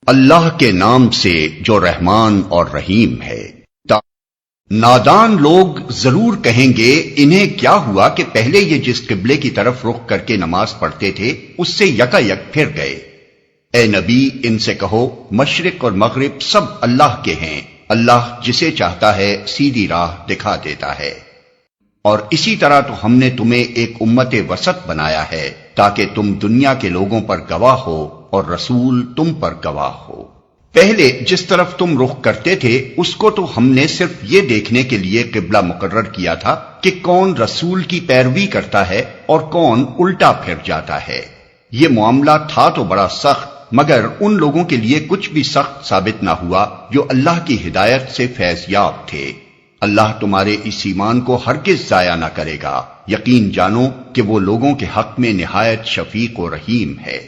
اللہ کے نام سے جو رحمان اور رحیم ہے۔ نادان لوگ ضرور کہیں گے انہیں کیا ہوا کہ پہلے یہ جس قبلے کی طرف رخ کر کے نماز پڑھتے تھے اس سے یکا یک پھر گئے۔ اے نبی ان سے کہو مشرق اور مغرب سب اللہ کے ہیں، اللہ جسے چاہتا ہے سیدھی راہ دکھا دیتا ہے۔ اور اسی طرح تو ہم نے تمہیں ایک امت وسط بنایا ہے تاکہ تم دنیا کے لوگوں پر گواہ ہو اور رسول تم پر گواہ ہو۔ پہلے جس طرف تم رخ کرتے تھے اس کو تو ہم نے صرف یہ دیکھنے کے لیے قبلہ مقرر کیا تھا کہ کون رسول کی پیروی کرتا ہے اور کون الٹا پھر جاتا ہے۔ یہ معاملہ تھا تو بڑا سخت، مگر ان لوگوں کے لیے کچھ بھی سخت ثابت نہ ہوا جو اللہ کی ہدایت سے فیض یاب تھے۔ اللہ تمہارے اس ایمان کو ہرگز ضائع نہ کرے گا، یقین جانو کہ وہ لوگوں کے حق میں نہایت شفیق و رحیم ہے۔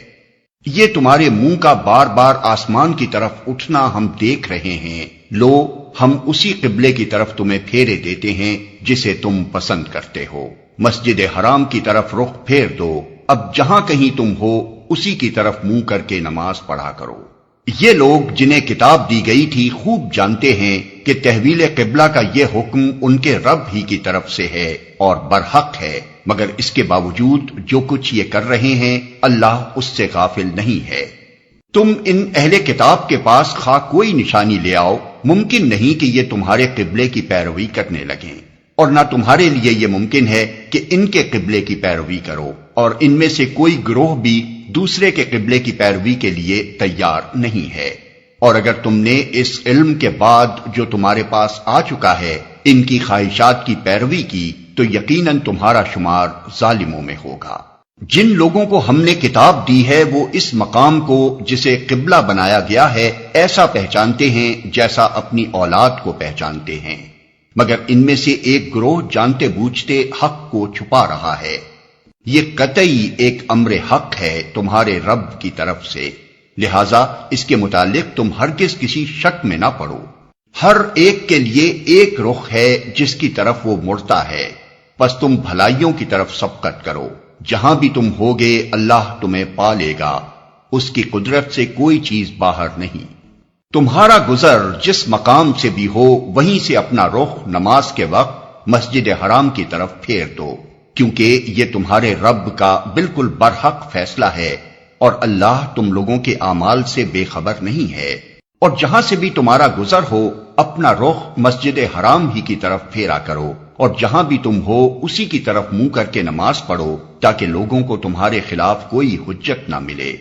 یہ تمہارے منہ کا بار بار آسمان کی طرف اٹھنا ہم دیکھ رہے ہیں، لو ہم اسی قبلے کی طرف تمہیں پھیرے دیتے ہیں جسے تم پسند کرتے ہو۔ مسجد حرام کی طرف رخ پھیر دو، اب جہاں کہیں تم ہو اسی کی طرف منہ کر کے نماز پڑھا کرو۔ یہ لوگ جنہیں کتاب دی گئی تھی خوب جانتے ہیں کہ تحویل قبلہ کا یہ حکم ان کے رب ہی کی طرف سے ہے اور برحق ہے، مگر اس کے باوجود جو کچھ یہ کر رہے ہیں اللہ اس سے غافل نہیں ہے۔ تم ان اہل کتاب کے پاس خواہ کوئی نشانی لے آؤ، ممکن نہیں کہ یہ تمہارے قبلے کی پیروی کرنے لگیں، اور نہ تمہارے لیے یہ ممکن ہے کہ ان کے قبلے کی پیروی کرو، اور ان میں سے کوئی گروہ بھی دوسرے کے قبلے کی پیروی کے لیے تیار نہیں ہے۔ اور اگر تم نے اس علم کے بعد جو تمہارے پاس آ چکا ہے ان کی خواہشات کی پیروی کی تو یقیناً تمہارا شمار ظالموں میں ہوگا۔ جن لوگوں کو ہم نے کتاب دی ہے وہ اس مقام کو جسے قبلہ بنایا گیا ہے ایسا پہچانتے ہیں جیسا اپنی اولاد کو پہچانتے ہیں، مگر ان میں سے ایک گروہ جانتے بوجھتے حق کو چھپا رہا ہے۔ یہ قطعی ایک امر حق ہے تمہارے رب کی طرف سے، لہذا اس کے متعلق تم ہرگز کسی شک میں نہ پڑو۔ ہر ایک کے لیے ایک رخ ہے جس کی طرف وہ مڑتا ہے، پس تم بھلائیوں کی طرف سبقت کرو۔ جہاں بھی تم ہوگے اللہ تمہیں پا لے گا، اس کی قدرت سے کوئی چیز باہر نہیں۔ تمہارا گزر جس مقام سے بھی ہو وہیں سے اپنا رخ نماز کے وقت مسجد حرام کی طرف پھیر دو، کیونکہ یہ تمہارے رب کا بالکل برحق فیصلہ ہے اور اللہ تم لوگوں کے اعمال سے بے خبر نہیں ہے۔ اور جہاں سے بھی تمہارا گزر ہو اپنا رخ مسجد حرام ہی کی طرف پھیرا کرو، اور جہاں بھی تم ہو اسی کی طرف منہ کر کے نماز پڑھو تاکہ لوگوں کو تمہارے خلاف کوئی حجت نہ ملے۔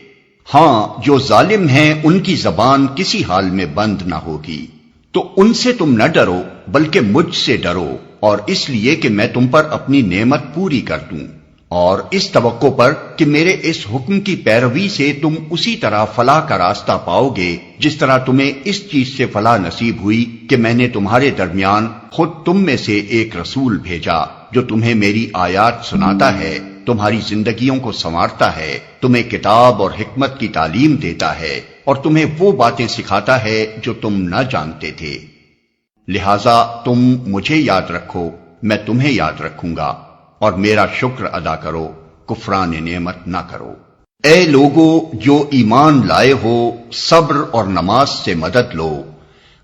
ہاں جو ظالم ہیں ان کی زبان کسی حال میں بند نہ ہوگی، تو ان سے تم نہ ڈرو بلکہ مجھ سے ڈرو، اور اس لیے کہ میں تم پر اپنی نعمت پوری کر دوں، اور اس توقع پر کہ میرے اس حکم کی پیروی سے تم اسی طرح فلاح کا راستہ پاؤ گے جس طرح تمہیں اس چیز سے فلاح نصیب ہوئی کہ میں نے تمہارے درمیان خود تم میں سے ایک رسول بھیجا جو تمہیں میری آیات سناتا ہے، تمہاری زندگیوں کو سنوارتا ہے، تمہیں کتاب اور حکمت کی تعلیم دیتا ہے، اور تمہیں وہ باتیں سکھاتا ہے جو تم نہ جانتے تھے۔ لہذا تم مجھے یاد رکھو، میں تمہیں یاد رکھوں گا، اور میرا شکر ادا کرو، کفران نعمت نہ کرو۔ اے لوگو جو ایمان لائے ہو، صبر اور نماز سے مدد لو،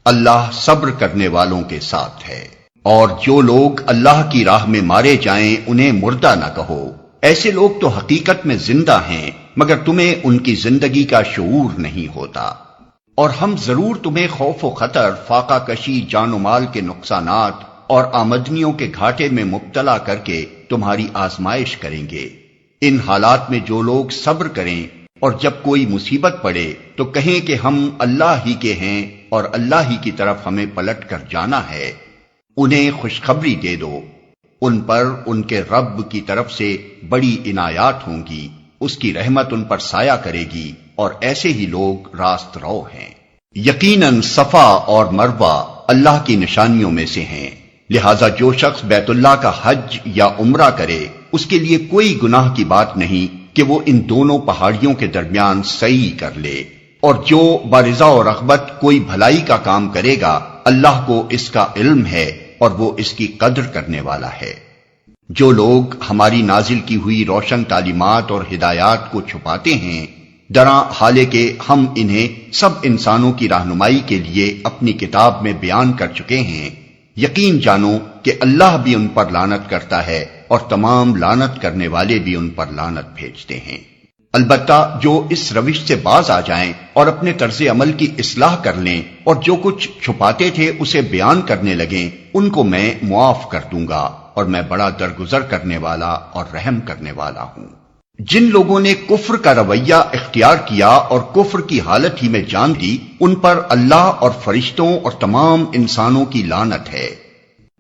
اللہ صبر کرنے والوں کے ساتھ ہے۔ اور جو لوگ اللہ کی راہ میں مارے جائیں انہیں مردہ نہ کہو، ایسے لوگ تو حقیقت میں زندہ ہیں مگر تمہیں ان کی زندگی کا شعور نہیں ہوتا۔ اور ہم ضرور تمہیں خوف و خطر، فاقہ کشی، جان و مال کے نقصانات اور آمدنیوں کے گھاٹے میں مبتلا کر کے تمہاری آزمائش کریں گے۔ ان حالات میں جو لوگ صبر کریں اور جب کوئی مصیبت پڑے تو کہیں کہ ہم اللہ ہی کے ہیں اور اللہ ہی کی طرف ہمیں پلٹ کر جانا ہے، انہیں خوشخبری دے دو، ان پر ان کے رب کی طرف سے بڑی عنایات ہوں گی، اس کی رحمت ان پر سایہ کرے گی، اور ایسے ہی لوگ راست رو ہیں۔ یقیناً صفا اور مروہ اللہ کی نشانیوں میں سے ہیں، لہذا جو شخص بیت اللہ کا حج یا عمرہ کرے اس کے لیے کوئی گناہ کی بات نہیں کہ وہ ان دونوں پہاڑیوں کے درمیان سعی کر لے، اور جو برضا و رغبت کوئی بھلائی کا کام کرے گا اللہ کو اس کا علم ہے اور وہ اس کی قدر کرنے والا ہے۔ جو لوگ ہماری نازل کی ہوئی روشن تعلیمات اور ہدایات کو چھپاتے ہیں درا حالے کہ ہم انہیں سب انسانوں کی رہنمائی کے لیے اپنی کتاب میں بیان کر چکے ہیں، یقین جانو کہ اللہ بھی ان پر لعنت کرتا ہے اور تمام لعنت کرنے والے بھی ان پر لعنت بھیجتے ہیں۔ البتہ جو اس روش سے باز آ جائیں اور اپنے طرز عمل کی اصلاح کر لیں اور جو کچھ چھپاتے تھے اسے بیان کرنے لگیں، ان کو میں معاف کر دوں گا، اور میں بڑا درگزر کرنے والا اور رحم کرنے والا ہوں۔ جن لوگوں نے کفر کا رویہ اختیار کیا اور کفر کی حالت ہی میں جان دی، ان پر اللہ اور فرشتوں اور تمام انسانوں کی لعنت ہے۔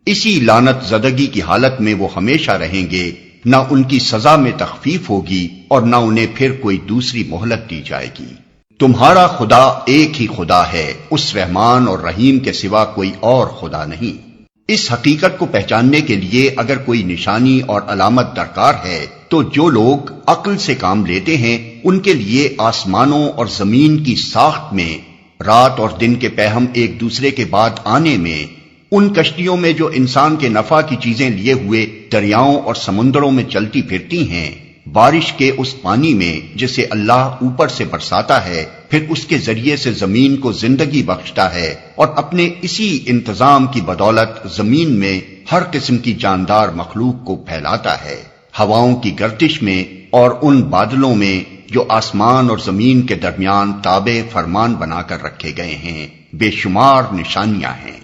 اسی لعنت زدگی کی حالت میں وہ ہمیشہ رہیں گے، نہ ان کی سزا میں تخفیف ہوگی اور نہ انہیں پھر کوئی دوسری مہلت دی جائے گی۔ تمہارا خدا ایک ہی خدا ہے، اس رحمان اور رحیم کے سوا کوئی اور خدا نہیں۔ اس حقیقت کو پہچاننے کے لیے اگر کوئی نشانی اور علامت درکار ہے تو جو لوگ عقل سے کام لیتے ہیں ان کے لیے آسمانوں اور زمین کی ساخت میں، رات اور دن کے پیہم ایک دوسرے کے بعد آنے میں، ان کشتیوں میں جو انسان کے نفع کی چیزیں لیے ہوئے دریاؤں اور سمندروں میں چلتی پھرتی ہیں، بارش کے اس پانی میں جسے اللہ اوپر سے برساتا ہے، پھر اس کے ذریعے سے زمین کو زندگی بخشتا ہے اور اپنے اسی انتظام کی بدولت زمین میں ہر قسم کی جاندار مخلوق کو پھیلاتا ہے، ہواؤں کی گردش میں اور ان بادلوں میں جو آسمان اور زمین کے درمیان تابع فرمان بنا کر رکھے گئے ہیں، بے شمار نشانیاں ہیں۔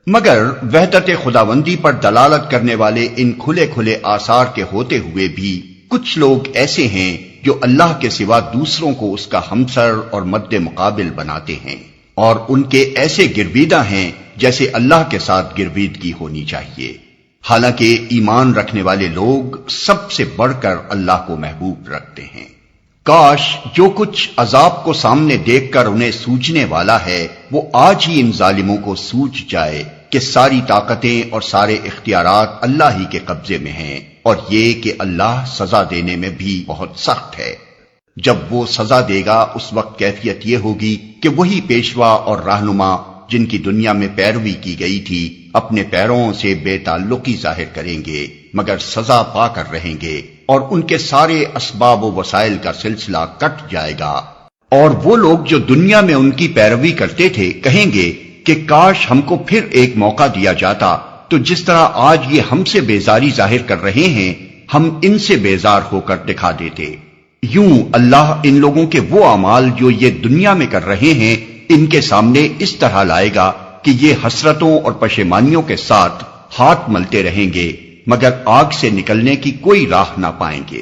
مگر وحدت خداوندی پر دلالت کرنے والے ان کھلے کھلے آثار کے ہوتے ہوئے بھی کچھ لوگ ایسے ہیں جو اللہ کے سوا دوسروں کو اس کا ہمسر اور مد مقابل بناتے ہیں، اور ان کے ایسے گرویدہ ہیں جیسے اللہ کے ساتھ گرویدگی ہونی چاہیے، حالانکہ ایمان رکھنے والے لوگ سب سے بڑھ کر اللہ کو محبوب رکھتے ہیں۔ کاش جو کچھ عذاب کو سامنے دیکھ کر انہیں سوجنے والا ہے وہ آج ہی ان ظالموں کو سوج جائے کہ ساری طاقتیں اور سارے اختیارات اللہ ہی کے قبضے میں ہیں، اور یہ کہ اللہ سزا دینے میں بھی بہت سخت ہے۔ جب وہ سزا دے گا اس وقت کیفیت یہ ہوگی کہ وہی پیشوا اور رہنما جن کی دنیا میں پیروی کی گئی تھی اپنے پیروں سے بے تعلقی ظاہر کریں گے، مگر سزا پا کر رہیں گے، اور ان کے سارے اسباب و وسائل کا سلسلہ کٹ جائے گا۔ اور وہ لوگ جو دنیا میں ان کی پیروی کرتے تھے کہیں گے کہ کاش ہم کو پھر ایک موقع دیا جاتا تو جس طرح آج یہ ہم سے بیزاری ظاہر کر رہے ہیں ہم ان سے بیزار ہو کر دکھا دیتے۔ یوں اللہ ان لوگوں کے وہ اعمال جو یہ دنیا میں کر رہے ہیں ان کے سامنے اس طرح لائے گا کہ یہ حسرتوں اور پشیمانیوں کے ساتھ ہاتھ ملتے رہیں گے، مگر آگ سے نکلنے کی کوئی راہ نہ پائیں گے۔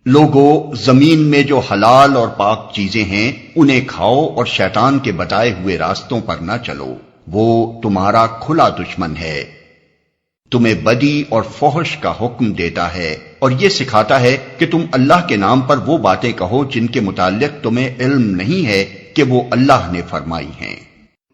لوگو، زمین میں جو حلال اور پاک چیزیں ہیں انہیں کھاؤ اور شیطان کے بتائے ہوئے راستوں پر نہ چلو، وہ تمہارا کھلا دشمن ہے، تمہیں بدی اور فحش کا حکم دیتا ہے اور یہ سکھاتا ہے کہ تم اللہ کے نام پر وہ باتیں کہو جن کے متعلق تمہیں علم نہیں ہے کہ وہ اللہ نے فرمائی ہیں۔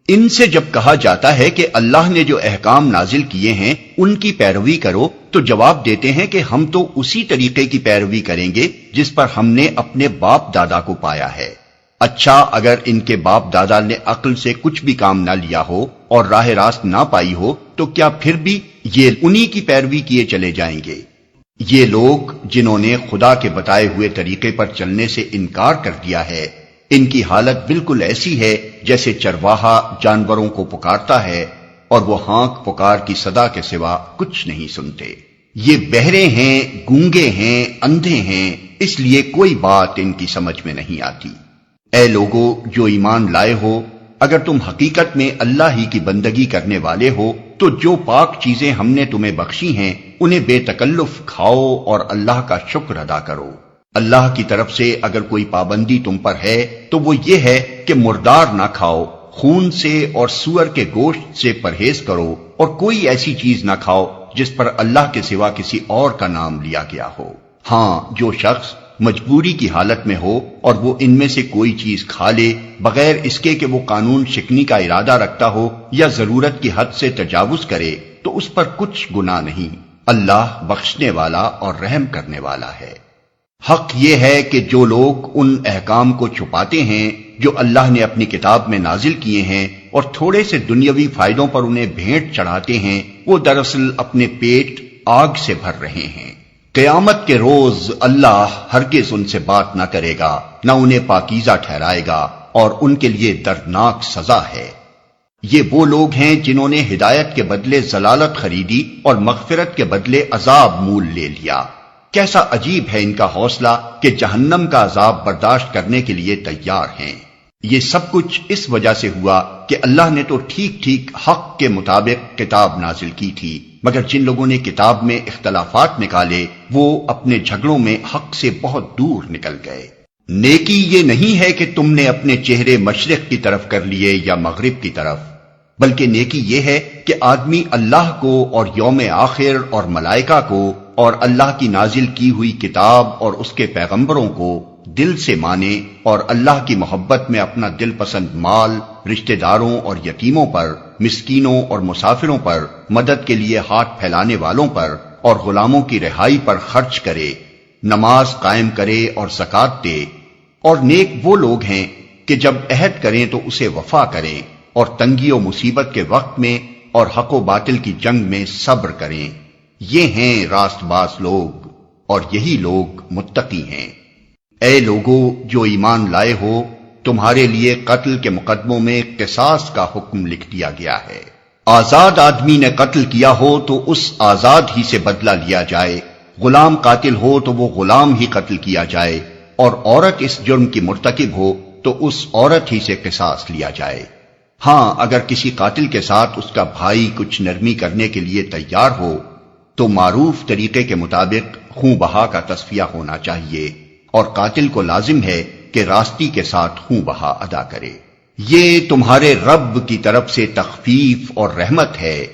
ان سے جب کہا جاتا ہے کہ اللہ نے جو احکام نازل کیے ہیں ان کی پیروی کرو تو جواب دیتے ہیں کہ ہم تو اسی طریقے کی پیروی کریں گے جس پر ہم نے اپنے باپ دادا کو پایا ہے۔ اچھا، اگر ان کے باپ دادا نے عقل سے کچھ بھی کام نہ لیا ہو اور راہ راست نہ پائی ہو تو کیا پھر بھی یہ انہی کی پیروی کیے چلے جائیں گے؟ یہ لوگ جنہوں نے خدا کے بتائے ہوئے طریقے پر چلنے سے انکار کر دیا ہے، ان کی حالت بالکل ایسی ہے جیسے چرواہا جانوروں کو پکارتا ہے اور وہ ہانک پکار کی صدا کے سوا کچھ نہیں سنتے۔ یہ بہرے ہیں، گونگے ہیں، اندھے ہیں، اس لیے کوئی بات ان کی سمجھ میں نہیں آتی۔ اے لوگو جو ایمان لائے ہو، اگر تم حقیقت میں اللہ ہی کی بندگی کرنے والے ہو تو جو پاک چیزیں ہم نے تمہیں بخشی ہیں انہیں بے تکلف کھاؤ اور اللہ کا شکر ادا کرو۔ اللہ کی طرف سے اگر کوئی پابندی تم پر ہے تو وہ یہ ہے کہ مردار نہ کھاؤ، خون سے اور سور کے گوشت سے پرہیز کرو، اور کوئی ایسی چیز نہ کھاؤ جس پر اللہ کے سوا کسی اور کا نام لیا گیا ہو۔ ہاں، جو شخص مجبوری کی حالت میں ہو اور وہ ان میں سے کوئی چیز کھا لے بغیر اس کے کہ وہ قانون شکنی کا ارادہ رکھتا ہو یا ضرورت کی حد سے تجاوز کرے تو اس پر کچھ گناہ نہیں، اللہ بخشنے والا اور رحم کرنے والا ہے۔ حق یہ ہے کہ جو لوگ ان احکام کو چھپاتے ہیں جو اللہ نے اپنی کتاب میں نازل کیے ہیں اور تھوڑے سے دنیاوی فائدوں پر انہیں بھیٹ چڑھاتے ہیں، وہ دراصل اپنے پیٹ آگ سے بھر رہے ہیں۔ قیامت کے روز اللہ ہرگز ان سے بات نہ کرے گا، نہ انہیں پاکیزہ ٹھہرائے گا، اور ان کے لیے دردناک سزا ہے۔ یہ وہ لوگ ہیں جنہوں نے ہدایت کے بدلے ضلالت خریدی اور مغفرت کے بدلے عذاب مول لے لیا۔ کیسا عجیب ہے ان کا حوصلہ کہ جہنم کا عذاب برداشت کرنے کے لیے تیار ہیں۔ یہ سب کچھ اس وجہ سے ہوا کہ اللہ نے تو ٹھیک ٹھیک حق کے مطابق کتاب نازل کی تھی، مگر جن لوگوں نے کتاب میں اختلافات نکالے وہ اپنے جھگڑوں میں حق سے بہت دور نکل گئے۔ نیکی یہ نہیں ہے کہ تم نے اپنے چہرے مشرق کی طرف کر لیے یا مغرب کی طرف، بلکہ نیکی یہ ہے کہ آدمی اللہ کو اور یوم آخر اور ملائکہ کو اور اللہ کی نازل کی ہوئی کتاب اور اس کے پیغمبروں کو دل سے مانے، اور اللہ کی محبت میں اپنا دل پسند مال رشتہ داروں اور یتیموں پر، مسکینوں اور مسافروں پر، مدد کے لیے ہاتھ پھیلانے والوں پر اور غلاموں کی رہائی پر خرچ کرے، نماز قائم کرے اور زکوٰۃ دے۔ اور نیک وہ لوگ ہیں کہ جب عہد کریں تو اسے وفا کریں، اور تنگی و مصیبت کے وقت میں اور حق و باطل کی جنگ میں صبر کریں۔ یہ ہیں راست باز لوگ، اور یہی لوگ متقی ہیں۔ اے لوگو جو ایمان لائے ہو، تمہارے لیے قتل کے مقدموں میں قصاص کا حکم لکھ دیا گیا ہے۔ آزاد آدمی نے قتل کیا ہو تو اس آزاد ہی سے بدلہ لیا جائے، غلام قاتل ہو تو وہ غلام ہی قتل کیا جائے، اور عورت اس جرم کی مرتکب ہو تو اس عورت ہی سے قصاص لیا جائے۔ ہاں اگر کسی قاتل کے ساتھ اس کا بھائی کچھ نرمی کرنے کے لیے تیار ہو تو معروف طریقے کے مطابق خون بہا کا تصفیہ ہونا چاہیے، اور قاتل کو لازم ہے کہ راستی کے ساتھ خون بہا ادا کرے۔ یہ تمہارے رب کی طرف سے تخفیف اور رحمت ہے،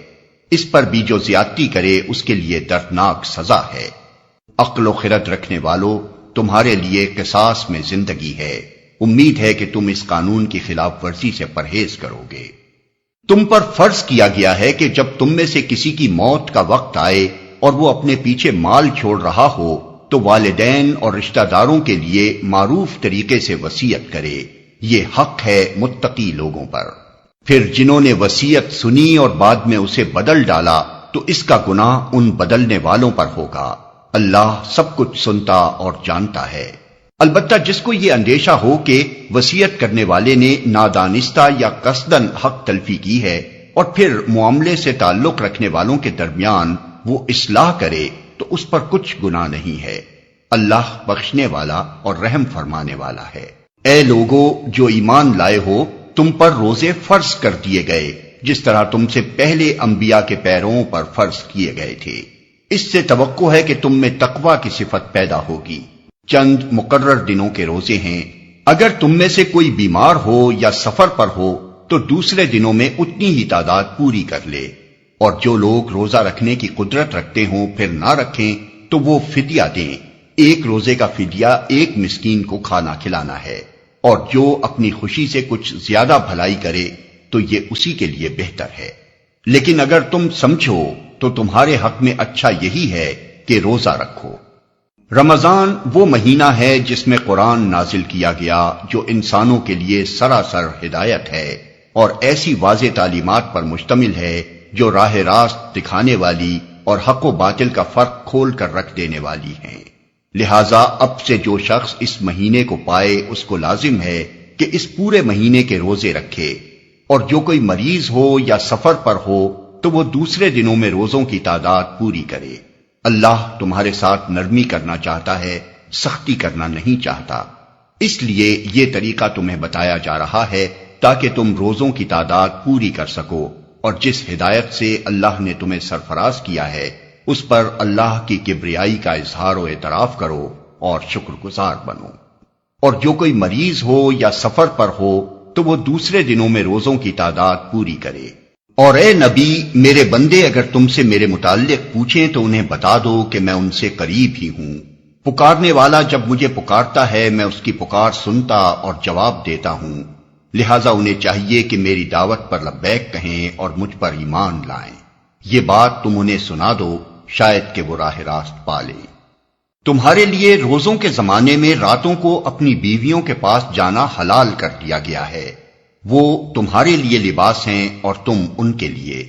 اس پر بھی جو زیادتی کرے اس کے لیے دردناک سزا ہے۔ عقل و خرد رکھنے والو، تمہارے لیے قصاص میں زندگی ہے، امید ہے کہ تم اس قانون کی خلاف ورزی سے پرہیز کرو گے۔ تم پر فرض کیا گیا ہے کہ جب تم میں سے کسی کی موت کا وقت آئے اور وہ اپنے پیچھے مال چھوڑ رہا ہو تو والدین اور رشتہ داروں کے لیے معروف طریقے سے وصیت کرے، یہ حق ہے متقی لوگوں پر۔ پھر جنہوں نے وصیت سنی اور بعد میں اسے بدل ڈالا تو اس کا گناہ ان بدلنے والوں پر ہوگا، اللہ سب کچھ سنتا اور جانتا ہے۔ البتہ جس کو یہ اندیشہ ہو کہ وصیت کرنے والے نے نادانستہ یا قصدن حق تلفی کی ہے اور پھر معاملے سے تعلق رکھنے والوں کے درمیان وہ اصلاح کرے تو اس پر کچھ گناہ نہیں ہے، اللہ بخشنے والا اور رحم فرمانے والا ہے۔ اے لوگو جو ایمان لائے ہو، تم پر روزے فرض کر دیے گئے جس طرح تم سے پہلے انبیاء کے پیروں پر فرض کیے گئے تھے۔ اس سے توقع ہے کہ تم میں تقوی کی صفت پیدا ہوگی۔ چند مقرر دنوں کے روزے ہیں، اگر تم میں سے کوئی بیمار ہو یا سفر پر ہو تو دوسرے دنوں میں اتنی ہی تعداد پوری کر لے، اور جو لوگ روزہ رکھنے کی قدرت رکھتے ہوں پھر نہ رکھیں تو وہ فدیہ دیں۔ ایک روزے کا فدیہ ایک مسکین کو کھانا کھلانا ہے، اور جو اپنی خوشی سے کچھ زیادہ بھلائی کرے تو یہ اسی کے لیے بہتر ہے۔ لیکن اگر تم سمجھو تو تمہارے حق میں اچھا یہی ہے کہ روزہ رکھو۔ رمضان وہ مہینہ ہے جس میں قرآن نازل کیا گیا جو انسانوں کے لیے سراسر ہدایت ہے اور ایسی واضح تعلیمات پر مشتمل ہے جو راہ راست دکھانے والی اور حق و باطل کا فرق کھول کر رکھ دینے والی ہیں۔ لہذا اب سے جو شخص اس مہینے کو پائے اس کو لازم ہے کہ اس پورے مہینے کے روزے رکھے، اور جو کوئی مریض ہو یا سفر پر ہو تو وہ دوسرے دنوں میں روزوں کی تعداد پوری کرے۔ اللہ تمہارے ساتھ نرمی کرنا چاہتا ہے، سختی کرنا نہیں چاہتا، اس لیے یہ طریقہ تمہیں بتایا جا رہا ہے تاکہ تم روزوں کی تعداد پوری کر سکو، اور جس ہدایت سے اللہ نے تمہیں سرفراز کیا ہے اس پر اللہ کی کبریائی کا اظہار و اعتراف کرو اور شکر گزار بنو۔ اور جو کوئی مریض ہو یا سفر پر ہو تو وہ دوسرے دنوں میں روزوں کی تعداد پوری کرے۔ اور اے نبی، میرے بندے اگر تم سے میرے متعلق پوچھیں تو انہیں بتا دو کہ میں ان سے قریب ہی ہوں، پکارنے والا جب مجھے پکارتا ہے میں اس کی پکار سنتا اور جواب دیتا ہوں، لہٰذا انہیں چاہیے کہ میری دعوت پر لبیک کہیں اور مجھ پر ایمان لائیں۔ یہ بات تم انہیں سنا دو، شاید کہ وہ راہ راست پا لیں۔ تمہارے لیے روزوں کے زمانے میں راتوں کو اپنی بیویوں کے پاس جانا حلال کر دیا گیا ہے، وہ تمہارے لیے لباس ہیں اور تم ان کے لیے۔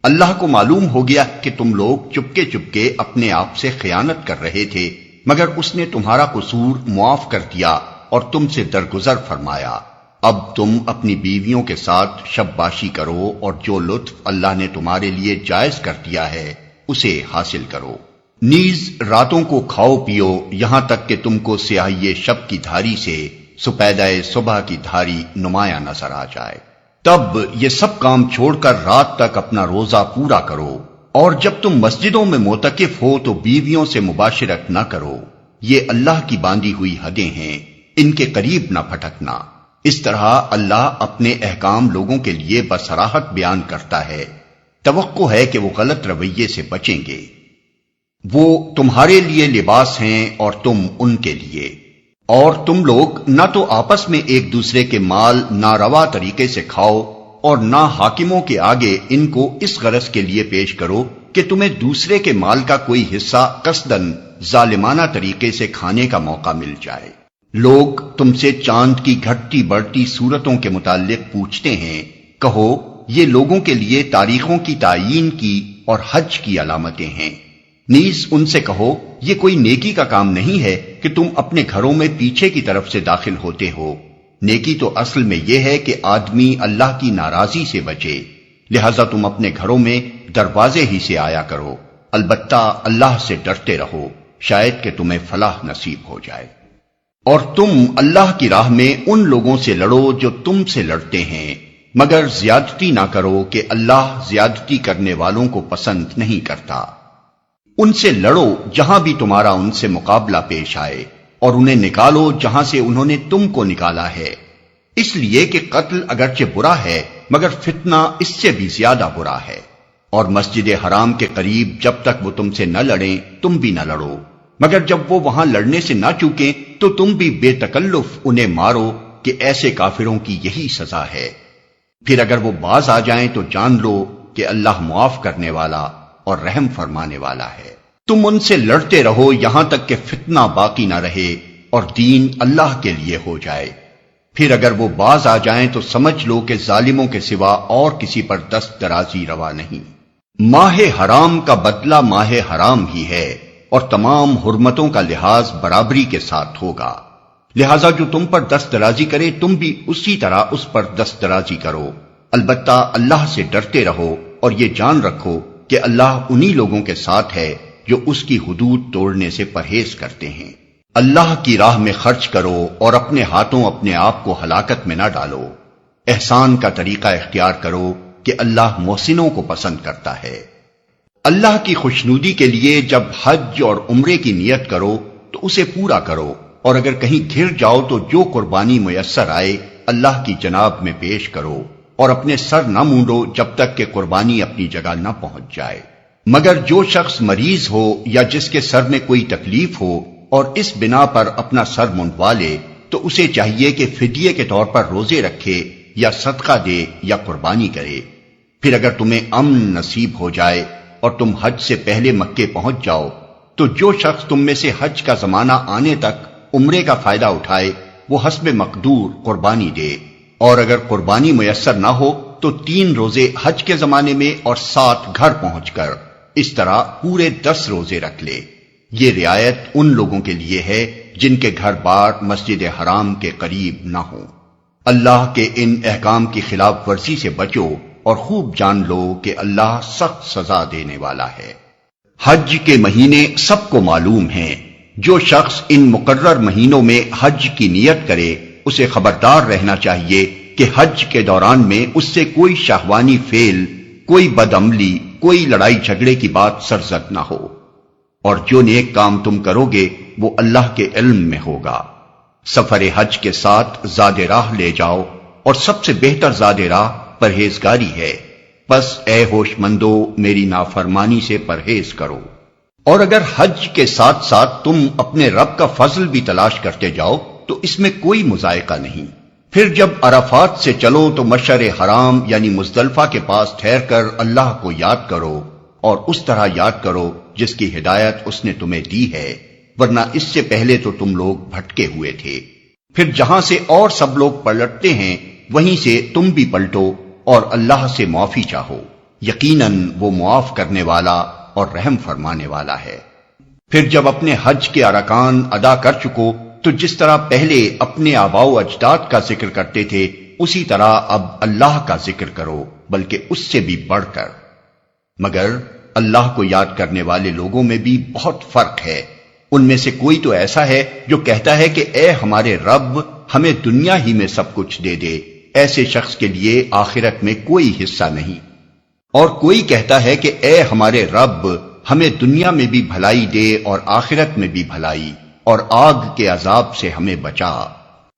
اللہ کو معلوم ہو گیا کہ تم لوگ چپکے چپکے اپنے آپ سے خیانت کر رہے تھے، مگر اس نے تمہارا قصور معاف کر دیا اور تم سے درگزر فرمایا۔ اب تم اپنی بیویوں کے ساتھ شب باشی کرو اور جو لطف اللہ نے تمہارے لیے جائز کر دیا ہے اسے حاصل کرو۔ نیز راتوں کو کھاؤ پیو یہاں تک کہ تم کو سیاہی شب کی دھاری سے سپیدہ صبح کی دھاری نمایاں نظر آ جائے، تب یہ سب کام چھوڑ کر رات تک اپنا روزہ پورا کرو، اور جب تم مسجدوں میں معتکف ہو تو بیویوں سے مباشرت نہ کرو، یہ اللہ کی باندھی ہوئی حدیں ہیں، ان کے قریب نہ پھٹکنا۔ اس طرح اللہ اپنے احکام لوگوں کے لیے بصراحت بیان کرتا ہے، توقع ہے کہ وہ غلط رویے سے بچیں گے۔ وہ تمہارے لیے لباس ہیں اور تم ان کے لیے، اور تم لوگ نہ تو آپس میں ایک دوسرے کے مال ناروا طریقے سے کھاؤ اور نہ حاکموں کے آگے ان کو اس غرض کے لیے پیش کرو کہ تمہیں دوسرے کے مال کا کوئی حصہ قصداً ظالمانہ طریقے سے کھانے کا موقع مل جائے۔ لوگ تم سے چاند کی گھٹتی بڑھتی صورتوں کے متعلق پوچھتے ہیں، کہو یہ لوگوں کے لیے تاریخوں کی تعیین کی اور حج کی علامتیں ہیں۔ نیز ان سے کہو یہ کوئی نیکی کا کام نہیں ہے کہ تم اپنے گھروں میں پیچھے کی طرف سے داخل ہوتے ہو، نیکی تو اصل میں یہ ہے کہ آدمی اللہ کی ناراضی سے بچے، لہذا تم اپنے گھروں میں دروازے ہی سے آیا کرو، البتہ اللہ سے ڈرتے رہو، شاید کہ تمہیں فلاح نصیب ہو جائے۔ اور تم اللہ کی راہ میں ان لوگوں سے لڑو جو تم سے لڑتے ہیں، مگر زیادتی نہ کرو کہ اللہ زیادتی کرنے والوں کو پسند نہیں کرتا۔ ان سے لڑو جہاں بھی تمہارا ان سے مقابلہ پیش آئے، اور انہیں نکالو جہاں سے انہوں نے تم کو نکالا ہے، اس لیے کہ قتل اگرچہ برا ہے مگر فتنہ اس سے بھی زیادہ برا ہے۔ اور مسجد حرام کے قریب جب تک وہ تم سے نہ لڑیں تم بھی نہ لڑو، مگر جب وہ وہاں لڑنے سے نہ چوکیں تو تم بھی بے تکلف انہیں مارو کہ ایسے کافروں کی یہی سزا ہے۔ پھر اگر وہ باز آ جائیں تو جان لو کہ اللہ معاف کرنے والا اور رحم فرمانے والا ہے۔ تم ان سے لڑتے رہو یہاں تک کہ فتنہ باقی نہ رہے اور دین اللہ کے لیے ہو جائے۔ پھر اگر وہ باز آ جائیں تو سمجھ لو کہ ظالموں کے سوا اور کسی پر دست درازی روا نہیں۔ ماہ حرام کا بدلہ ماہ حرام ہی ہے، اور تمام حرمتوں کا لحاظ برابری کے ساتھ ہوگا، لہذا جو تم پر دست درازی کرے تم بھی اسی طرح اس پر دست درازی کرو، البتہ اللہ سے ڈرتے رہو اور یہ جان رکھو کہ اللہ انہی لوگوں کے ساتھ ہے جو اس کی حدود توڑنے سے پرہیز کرتے ہیں۔ اللہ کی راہ میں خرچ کرو اور اپنے ہاتھوں اپنے آپ کو ہلاکت میں نہ ڈالو، احسان کا طریقہ اختیار کرو کہ اللہ محسنوں کو پسند کرتا ہے۔ اللہ کی خوشنودی کے لیے جب حج اور عمرے کی نیت کرو تو اسے پورا کرو، اور اگر کہیں گھر جاؤ تو جو قربانی میسر آئے اللہ کی جناب میں پیش کرو، اور اپنے سر نہ مونڈو جب تک کہ قربانی اپنی جگہ نہ پہنچ جائے۔ مگر جو شخص مریض ہو یا جس کے سر میں کوئی تکلیف ہو اور اس بنا پر اپنا سر منڈوا لے تو اسے چاہیے کہ فدیے کے طور پر روزے رکھے یا صدقہ دے یا قربانی کرے۔ پھر اگر تمہیں امن نصیب ہو جائے اور تم حج سے پہلے مکے پہنچ جاؤ تو جو شخص تم میں سے حج کا زمانہ آنے تک عمرے کا فائدہ اٹھائے وہ حسب مقدور قربانی دے، اور اگر قربانی میسر نہ ہو تو 3 روزے حج کے زمانے میں اور 7 گھر پہنچ کر، اس طرح پورے 10 روزے رکھ لے۔ یہ رعایت ان لوگوں کے لیے ہے جن کے گھر بار مسجد حرام کے قریب نہ ہوں۔ اللہ کے ان احکام کی خلاف ورزی سے بچو اور خوب جان لو کہ اللہ سخت سزا دینے والا ہے۔ حج کے مہینے سب کو معلوم ہیں، جو شخص ان مقرر مہینوں میں حج کی نیت کرے اسے خبردار رہنا چاہیے کہ حج کے دوران میں اس سے کوئی شہوانی فعل، کوئی بدعملی، کوئی لڑائی جھگڑے کی بات سرزد نہ ہو، اور جو نیک کام تم کرو گے وہ اللہ کے علم میں ہوگا۔ سفر حج کے ساتھ زاد راہ لے جاؤ، اور سب سے بہتر زاد راہ پرہیزگاری ہے، بس اے ہوش مندو میری نافرمانی سے پرہیز کرو۔ اور اگر حج کے ساتھ ساتھ تم اپنے رب کا فضل بھی تلاش کرتے جاؤ تو اس میں کوئی مذائقہ نہیں۔ پھر جب عرفات سے چلو تو مشعر حرام یعنی مزدلفہ کے پاس ٹھہر کر اللہ کو یاد کرو، اور اس طرح یاد کرو جس کی ہدایت اس نے تمہیں دی ہے، ورنہ اس سے پہلے تو تم لوگ بھٹکے ہوئے تھے۔ پھر جہاں سے اور سب لوگ پلٹتے ہیں وہیں سے تم بھی پلٹو اور اللہ سے معافی چاہو۔ یقیناً وہ معاف کرنے والا اور رحم فرمانے والا ہے۔ پھر جب اپنے حج کے ارکان ادا کر چکو تو جس طرح پہلے اپنے آباء و اجداد کا ذکر کرتے تھے اسی طرح اب اللہ کا ذکر کرو، بلکہ اس سے بھی بڑھ کر۔ مگر اللہ کو یاد کرنے والے لوگوں میں بھی بہت فرق ہے۔ ان میں سے کوئی تو ایسا ہے جو کہتا ہے کہ اے ہمارے رب ہمیں دنیا ہی میں سب کچھ دے دے، ایسے شخص کے لیے آخرت میں کوئی حصہ نہیں۔ اور کوئی کہتا ہے کہ اے ہمارے رب ہمیں دنیا میں بھی بھلائی دے اور آخرت میں بھی بھلائی، اور آگ کے عذاب سے ہمیں بچا۔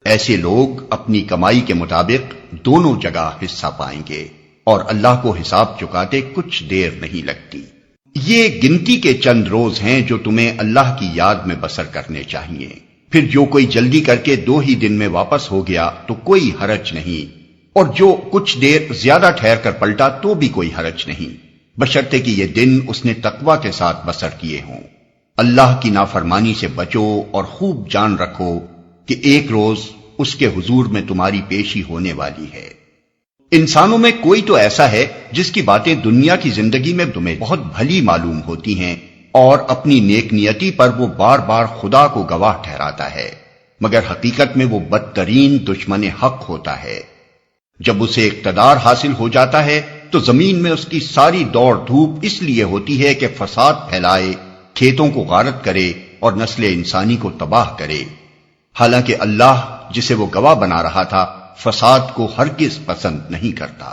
ایسے لوگ اپنی کمائی کے مطابق دونوں جگہ حصہ پائیں گے، اور اللہ کو حساب چکاتے کچھ دیر نہیں لگتی۔ یہ گنتی کے چند روز ہیں جو تمہیں اللہ کی یاد میں بسر کرنے چاہیے۔ پھر جو کوئی جلدی کر کے 2 ہی دن میں واپس ہو گیا تو کوئی حرج نہیں، اور جو کچھ دیر زیادہ ٹھہر کر پلٹا تو بھی کوئی حرج نہیں، بشرطے کہ یہ دن اس نے تقوی کے ساتھ بسر کیے ہوں۔ اللہ کی نافرمانی سے بچو اور خوب جان رکھو کہ ایک روز اس کے حضور میں تمہاری پیشی ہونے والی ہے۔ انسانوں میں کوئی تو ایسا ہے جس کی باتیں دنیا کی زندگی میں تمہیں بہت بھلی معلوم ہوتی ہیں، اور اپنی نیک نیتی پر وہ بار بار خدا کو گواہ ٹھہراتا ہے، مگر حقیقت میں وہ بدترین دشمن حق ہوتا ہے۔ جب اسے اقتدار حاصل ہو جاتا ہے تو زمین میں اس کی ساری دوڑ دھوپ اس لیے ہوتی ہے کہ فساد پھیلائے، کھیتوں کو غارت کرے اور نسل انسانی کو تباہ کرے، حالانکہ اللہ جسے وہ گواہ بنا رہا تھا فساد کو ہرگز پسند نہیں کرتا۔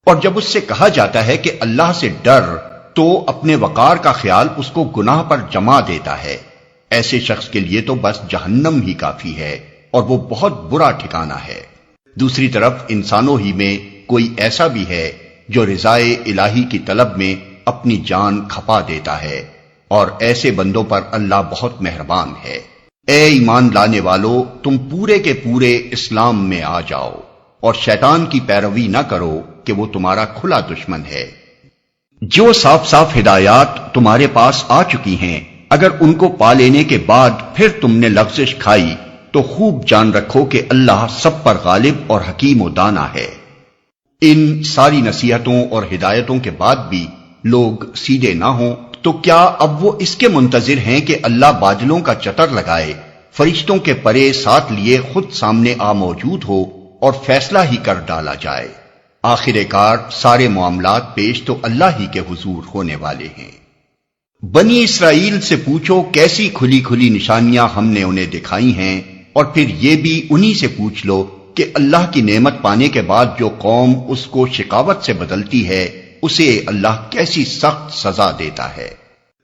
اور جب اس سے کہا جاتا ہے کہ اللہ سے ڈر تو اپنے وقار کا خیال اس کو گناہ پر جما دیتا ہے۔ ایسے شخص کے لیے تو بس جہنم ہی کافی ہے، اور وہ بہت برا ٹھکانہ ہے۔ دوسری طرف انسانوں ہی میں کوئی ایسا بھی ہے جو رضائے الہی کی طلب میں اپنی جان کھپا دیتا ہے، اور ایسے بندوں پر اللہ بہت مہربان ہے۔ اے ایمان لانے والو، تم پورے کے پورے اسلام میں آ جاؤ، اور شیطان کی پیروی نہ کرو کہ وہ تمہارا کھلا دشمن ہے۔ جو صاف صاف ہدایات تمہارے پاس آ چکی ہیں، اگر ان کو پا لینے کے بعد پھر تم نے لغزش کھائی تو خوب جان رکھو کہ اللہ سب پر غالب اور حکیم و دانا ہے۔ ان ساری نصیحتوں اور ہدایتوں کے بعد بھی لوگ سیدھے نہ ہوں تو کیا اب وہ اس کے منتظر ہیں کہ اللہ بادلوں کا چتر لگائے، فرشتوں کے پرے ساتھ لیے خود سامنے آ موجود ہو اور فیصلہ ہی کر ڈالا جائے؟ آخر کار سارے معاملات پیش تو اللہ ہی کے حضور ہونے والے ہیں۔ بنی اسرائیل سے پوچھو کیسی کھلی کھلی نشانیاں ہم نے انہیں دکھائی ہیں، اور پھر یہ بھی انہی سے پوچھ لو کہ اللہ کی نعمت پانے کے بعد جو قوم اس کو شقاوت سے بدلتی ہے اسے اللہ کیسی سخت سزا دیتا ہے۔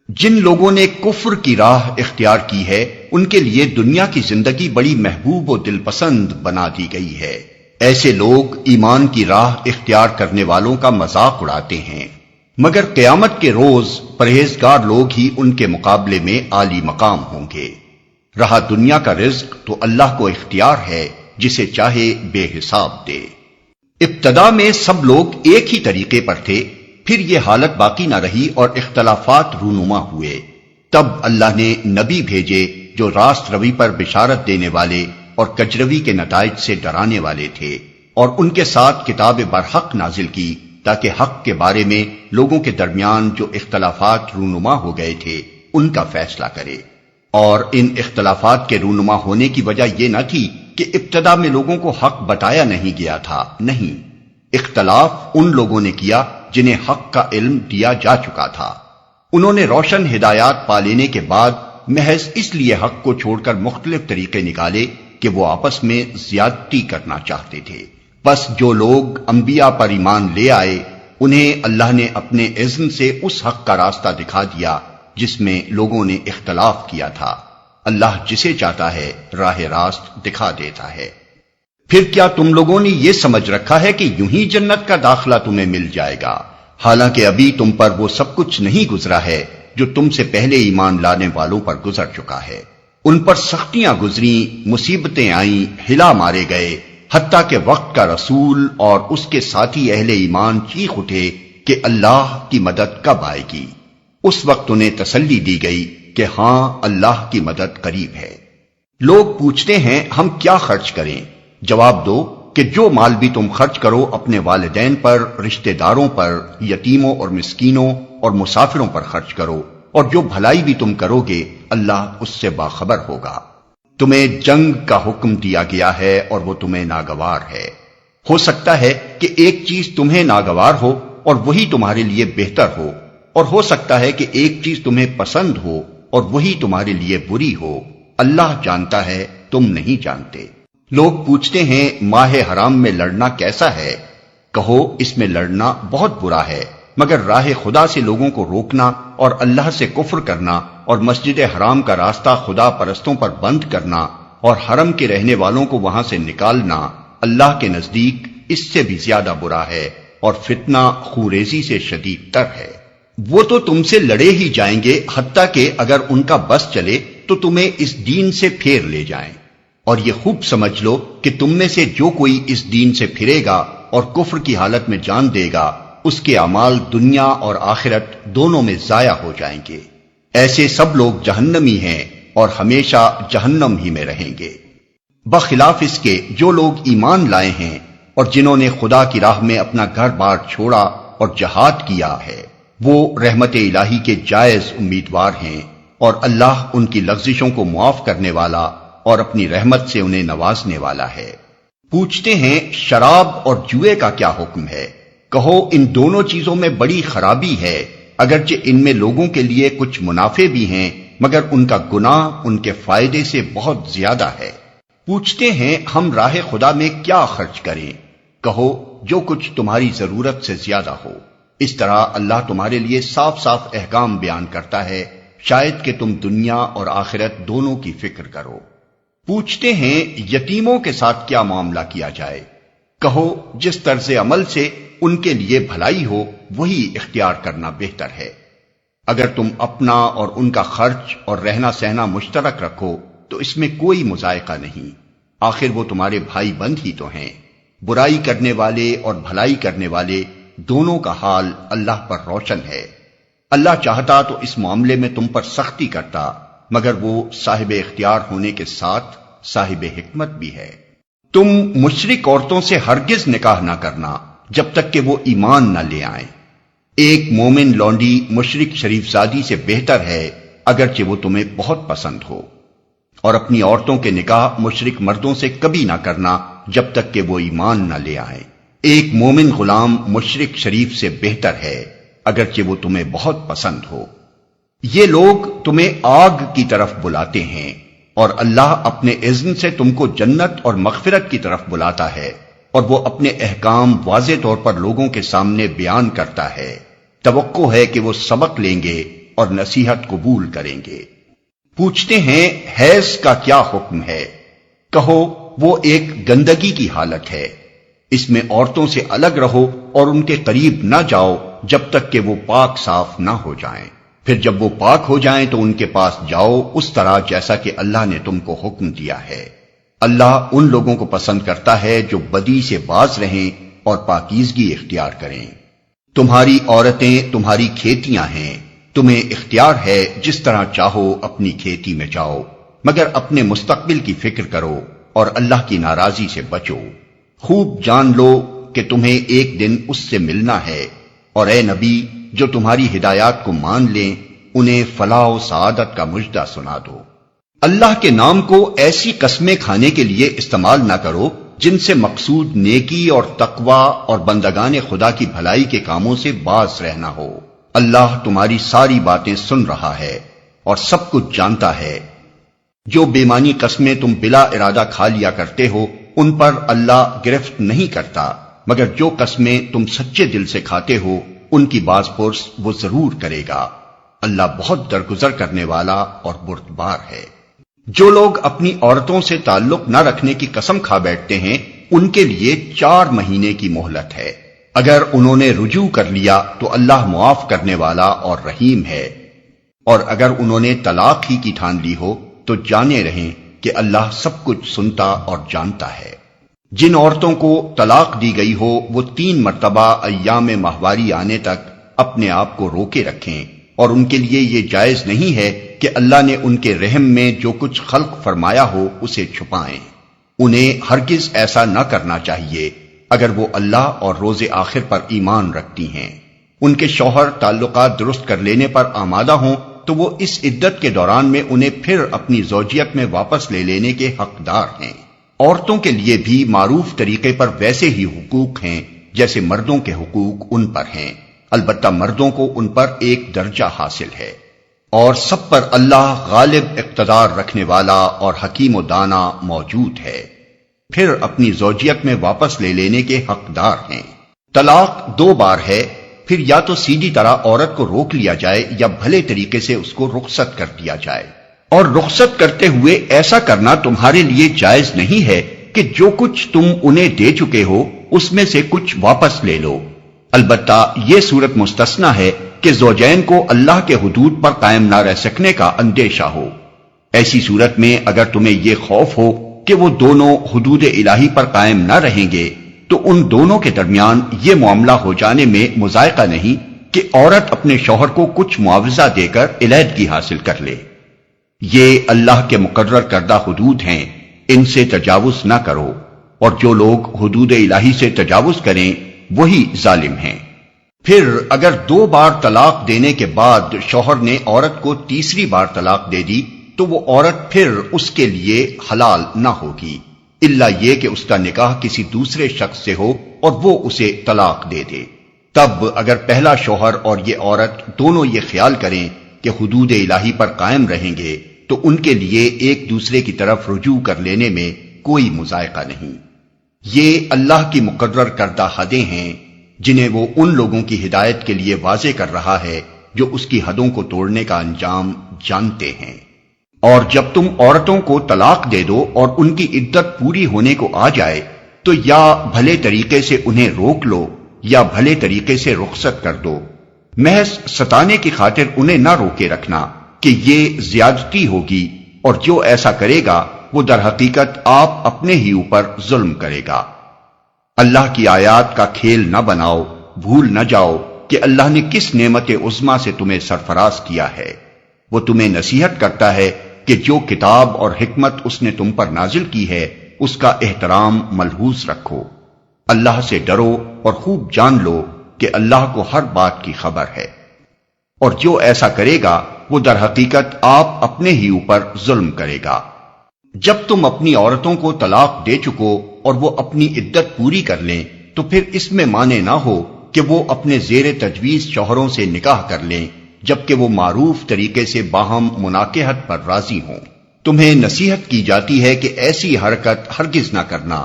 جن لوگوں نے کفر کی راہ اختیار کی ہے ان کے لیے دنیا کی زندگی بڑی محبوب و دل پسند بنا دی گئی ہے۔ ایسے لوگ ایمان کی راہ اختیار کرنے والوں کا مذاق اڑاتے ہیں، مگر قیامت کے روز پرہیزگار لوگ ہی ان کے مقابلے میں عالی مقام ہوں گے۔ رہا دنیا کا رزق تو اللہ کو اختیار ہے، جسے چاہے بے حساب دے۔ ابتدا میں سب لوگ ایک ہی طریقے پر تھے، پھر یہ حالت باقی نہ رہی اور اختلافات رونما ہوئے۔ تب اللہ نے نبی بھیجے جو راست روی پر بشارت دینے والے اور کجروی کے نتائج سے ڈرانے والے تھے، اور ان کے ساتھ کتاب برحق نازل کی تاکہ حق کے بارے میں لوگوں کے درمیان جو اختلافات رونما ہو گئے تھے ان کا فیصلہ کرے۔ اور ان اختلافات کے رونما ہونے کی وجہ یہ نہ تھی کہ ابتدا میں لوگوں کو حق بتایا نہیں گیا تھا، نہیں، اختلاف ان لوگوں نے کیا جنہیں حق کا علم دیا جا چکا تھا۔ انہوں نے روشن ہدایات پا لینے کے بعد محض اس لیے حق کو چھوڑ کر مختلف طریقے نکالے کہ وہ آپس میں زیادتی کرنا چاہتے تھے۔ بس جو لوگ انبیاء پر ایمان لے آئے انہیں اللہ نے اپنے اذن سے اس حق کا راستہ دکھا دیا جس میں لوگوں نے اختلاف کیا تھا۔ اللہ جسے چاہتا ہے راہ راست دکھا دیتا ہے۔ پھر کیا تم لوگوں نے یہ سمجھ رکھا ہے کہ یوں ہی جنت کا داخلہ تمہیں مل جائے گا، حالانکہ ابھی تم پر وہ سب کچھ نہیں گزرا ہے جو تم سے پہلے ایمان لانے والوں پر گزر چکا ہے۔ ان پر سختیاں گزریں، مصیبتیں آئیں، ہلا مارے گئے، حتیٰ کہ وقت کا رسول اور اس کے ساتھی اہل ایمان چیخ اٹھے کہ اللہ کی مدد کب آئے گی۔ اس وقت انہیں تسلی دی گئی کہ ہاں اللہ کی مدد قریب ہے۔ لوگ پوچھتے ہیں ہم کیا خرچ کریں؟ جواب دو کہ جو مال بھی تم خرچ کرو اپنے والدین پر، رشتہ داروں پر، یتیموں اور مسکینوں اور مسافروں پر خرچ کرو، اور جو بھلائی بھی تم کرو گے اللہ اس سے باخبر ہوگا۔ تمہیں جنگ کا حکم دیا گیا ہے اور وہ تمہیں ناگوار ہے۔ ہو سکتا ہے کہ ایک چیز تمہیں ناگوار ہو اور وہی تمہارے لیے بہتر ہو، اور ہو سکتا ہے کہ ایک چیز تمہیں پسند ہو اور وہی تمہارے لیے بری ہو۔ اللہ جانتا ہے، تم نہیں جانتے۔ لوگ پوچھتے ہیں ماہ حرام میں لڑنا کیسا ہے؟ کہو اس میں لڑنا بہت برا ہے، مگر راہ خدا سے لوگوں کو روکنا اور اللہ سے کفر کرنا اور مسجد حرام کا راستہ خدا پرستوں پر بند کرنا اور حرم کے رہنے والوں کو وہاں سے نکالنا اللہ کے نزدیک اس سے بھی زیادہ برا ہے، اور فتنہ خوریزی سے شدید تر ہے۔ وہ تو تم سے لڑے ہی جائیں گے، حتیٰ کہ اگر ان کا بس چلے تو تمہیں اس دین سے پھیر لے جائیں، اور یہ خوب سمجھ لو کہ تم میں سے جو کوئی اس دین سے پھرے گا اور کفر کی حالت میں جان دے گا، اس کے اعمال دنیا اور آخرت دونوں میں ضائع ہو جائیں گے۔ ایسے سب لوگ جہنمی ہیں اور ہمیشہ جہنم ہی میں رہیں گے، بخلاف اس کے جو لوگ ایمان لائے ہیں اور جنہوں نے خدا کی راہ میں اپنا گھر بار چھوڑا اور جہاد کیا ہے، وہ رحمت الہی کے جائز امیدوار ہیں، اور اللہ ان کی لغزشوں کو معاف کرنے والا اور اپنی رحمت سے انہیں نوازنے والا ہے۔ پوچھتے ہیں شراب اور جوئے کا کیا حکم ہے؟ کہو ان دونوں چیزوں میں بڑی خرابی ہے، اگرچہ ان میں لوگوں کے لیے کچھ منافع بھی ہیں، مگر ان کا گناہ ان کے فائدے سے بہت زیادہ ہے۔ پوچھتے ہیں ہم راہ خدا میں کیا خرچ کریں؟ کہو جو کچھ تمہاری ضرورت سے زیادہ ہو۔ اس طرح اللہ تمہارے لیے صاف صاف احکام بیان کرتا ہے، شاید کہ تم دنیا اور آخرت دونوں کی فکر کرو۔ پوچھتے ہیں یتیموں کے ساتھ کیا معاملہ کیا جائے؟ کہو جس طرز عمل سے ان کے لیے بھلائی ہو وہی اختیار کرنا بہتر ہے۔ اگر تم اپنا اور ان کا خرچ اور رہنا سہنا مشترک رکھو تو اس میں کوئی مذائقہ نہیں، آخر وہ تمہارے بھائی بند ہی تو ہیں۔ برائی کرنے والے اور بھلائی کرنے والے دونوں کا حال اللہ پر روشن ہے۔ اللہ چاہتا تو اس معاملے میں تم پر سختی کرتا، مگر وہ صاحب اختیار ہونے کے ساتھ صاحب حکمت بھی ہے۔ تم مشرک عورتوں سے ہرگز نکاح نہ کرنا جب تک کہ وہ ایمان نہ لے آئیں۔ ایک مومن لونڈی مشرک شریف زادی سے بہتر ہے، اگرچہ وہ تمہیں بہت پسند ہو، اور اپنی عورتوں کے نکاح مشرک مردوں سے کبھی نہ کرنا جب تک کہ وہ ایمان نہ لے آئیں۔ ایک مومن غلام مشرک شریف سے بہتر ہے، اگرچہ وہ تمہیں بہت پسند ہو۔ یہ لوگ تمہیں آگ کی طرف بلاتے ہیں، اور اللہ اپنے اذن سے تم کو جنت اور مغفرت کی طرف بلاتا ہے، اور وہ اپنے احکام واضح طور پر لوگوں کے سامنے بیان کرتا ہے۔ توقع ہے کہ وہ سبق لیں گے اور نصیحت قبول کریں گے۔ پوچھتے ہیں حیض کا کیا حکم ہے؟ کہو وہ ایک گندگی کی حالت ہے، اس میں عورتوں سے الگ رہو اور ان کے قریب نہ جاؤ جب تک کہ وہ پاک صاف نہ ہو جائیں، پھر جب وہ پاک ہو جائیں تو ان کے پاس جاؤ اس طرح جیسا کہ اللہ نے تم کو حکم دیا ہے۔ اللہ ان لوگوں کو پسند کرتا ہے جو بدی سے باز رہیں اور پاکیزگی اختیار کریں۔ تمہاری عورتیں تمہاری کھیتیاں ہیں، تمہیں اختیار ہے جس طرح چاہو اپنی کھیتی میں جاؤ، مگر اپنے مستقبل کی فکر کرو اور اللہ کی ناراضی سے بچو۔ خوب جان لو کہ تمہیں ایک دن اس سے ملنا ہے، اور اے نبی جو تمہاری ہدایات کو مان لیں انہیں فلاح و سعادت کا مژدہ سنا دو۔ اللہ کے نام کو ایسی قسمیں کھانے کے لیے استعمال نہ کرو جن سے مقصود نیکی اور تقوی اور بندگان خدا کی بھلائی کے کاموں سے باز رہنا ہو۔ اللہ تمہاری ساری باتیں سن رہا ہے اور سب کچھ جانتا ہے۔ جو بے معنی قسمیں تم بلا ارادہ کھا لیا کرتے ہو ان پر اللہ گرفت نہیں کرتا، مگر جو قسمیں تم سچے دل سے کھاتے ہو ان کی باز پرس وہ ضرور کرے گا۔ اللہ بہت درگزر کرنے والا اور بردبار ہے۔ جو لوگ اپنی عورتوں سے تعلق نہ رکھنے کی قسم کھا بیٹھتے ہیں ان کے لیے 4 مہینے کی مہلت ہے۔ اگر انہوں نے رجوع کر لیا تو اللہ معاف کرنے والا اور رحیم ہے، اور اگر انہوں نے طلاق ہی کی ٹھان لی ہو تو جانے رہیں کہ اللہ سب کچھ سنتا اور جانتا ہے۔ جن عورتوں کو طلاق دی گئی ہو وہ 3 مرتبہ ایام ماہواری آنے تک اپنے آپ کو روکے رکھیں، اور ان کے لیے یہ جائز نہیں ہے کہ اللہ نے ان کے رحم میں جو کچھ خلق فرمایا ہو اسے چھپائیں۔ انہیں ہرگز ایسا نہ کرنا چاہیے اگر وہ اللہ اور روز آخر پر ایمان رکھتی ہیں۔ ان کے شوہر تعلقات درست کر لینے پر آمادہ ہوں تو وہ اس عدت کے دوران میں انہیں پھر اپنی زوجیت میں واپس لے لینے کے حقدار ہیں۔ عورتوں کے لیے بھی معروف طریقے پر ویسے ہی حقوق ہیں جیسے مردوں کے حقوق ان پر ہیں، البتہ مردوں کو ان پر ایک درجہ حاصل ہے، اور سب پر اللہ غالب اقتدار رکھنے والا اور حکیم و دانا موجود ہے۔ پھر اپنی زوجیت میں واپس لے لینے کے حقدار ہیں۔ طلاق 2 بار ہے، پھر یا تو سیدھی طرح عورت کو روک لیا جائے یا بھلے طریقے سے اس کو رخصت کر دیا جائے، اور رخصت کرتے ہوئے ایسا کرنا تمہارے لیے جائز نہیں ہے کہ جو کچھ تم انہیں دے چکے ہو اس میں سے کچھ واپس لے لو، البتہ یہ صورت مستثنیٰ ہے کہ زوجین کو اللہ کے حدود پر قائم نہ رہ سکنے کا اندیشہ ہو۔ ایسی صورت میں اگر تمہیں یہ خوف ہو کہ وہ دونوں حدود الہی پر قائم نہ رہیں گے تو ان دونوں کے درمیان یہ معاملہ ہو جانے میں مضائقہ نہیں کہ عورت اپنے شوہر کو کچھ معاوضہ دے کر علیحدگی حاصل کر لے۔ یہ اللہ کے مقرر کردہ حدود ہیں، ان سے تجاوز نہ کرو، اور جو لوگ حدود الہی سے تجاوز کریں وہی ظالم ہیں۔ پھر اگر 2 بار طلاق دینے کے بعد شوہر نے عورت کو تیسری بار طلاق دے دی تو وہ عورت پھر اس کے لیے حلال نہ ہوگی، الا یہ کہ اس کا نکاح کسی دوسرے شخص سے ہو اور وہ اسے طلاق دے دے۔ تب اگر پہلا شوہر اور یہ عورت دونوں یہ خیال کریں کہ حدود الہی پر قائم رہیں گے تو ان کے لیے ایک دوسرے کی طرف رجوع کر لینے میں کوئی مضائقہ نہیں۔ یہ اللہ کی مقرر کردہ حدیں ہیں جنہیں وہ ان لوگوں کی ہدایت کے لیے واضح کر رہا ہے جو اس کی حدوں کو توڑنے کا انجام جانتے ہیں۔ اور جب تم عورتوں کو طلاق دے دو اور ان کی عدت پوری ہونے کو آ جائے تو یا بھلے طریقے سے انہیں روک لو یا بھلے طریقے سے رخصت کر دو، محض ستانے کی خاطر انہیں نہ روکے رکھنا کہ یہ زیادتی ہوگی، اور جو ایسا کرے گا وہ در حقیقت آپ اپنے ہی اوپر ظلم کرے گا۔ اللہ کی آیات کا کھیل نہ بناؤ، بھول نہ جاؤ کہ اللہ نے کس نعمت عظمیٰ سے تمہیں سرفراز کیا ہے۔ وہ تمہیں نصیحت کرتا ہے کہ جو کتاب اور حکمت اس نے تم پر نازل کی ہے اس کا احترام ملحوظ رکھو۔ اللہ سے ڈرو اور خوب جان لو کہ اللہ کو ہر بات کی خبر ہے، اور جو ایسا کرے گا وہ در حقیقت آپ اپنے ہی اوپر ظلم کرے گا۔ جب تم اپنی عورتوں کو طلاق دے چکو اور وہ اپنی عدت پوری کر لیں تو پھر اس میں مانے نہ ہو کہ وہ اپنے زیر تجویز شوہروں سے نکاح کر لیں جبکہ وہ معروف طریقے سے باہم مناکحت پر راضی ہوں۔ تمہیں نصیحت کی جاتی ہے کہ ایسی حرکت ہرگز نہ کرنا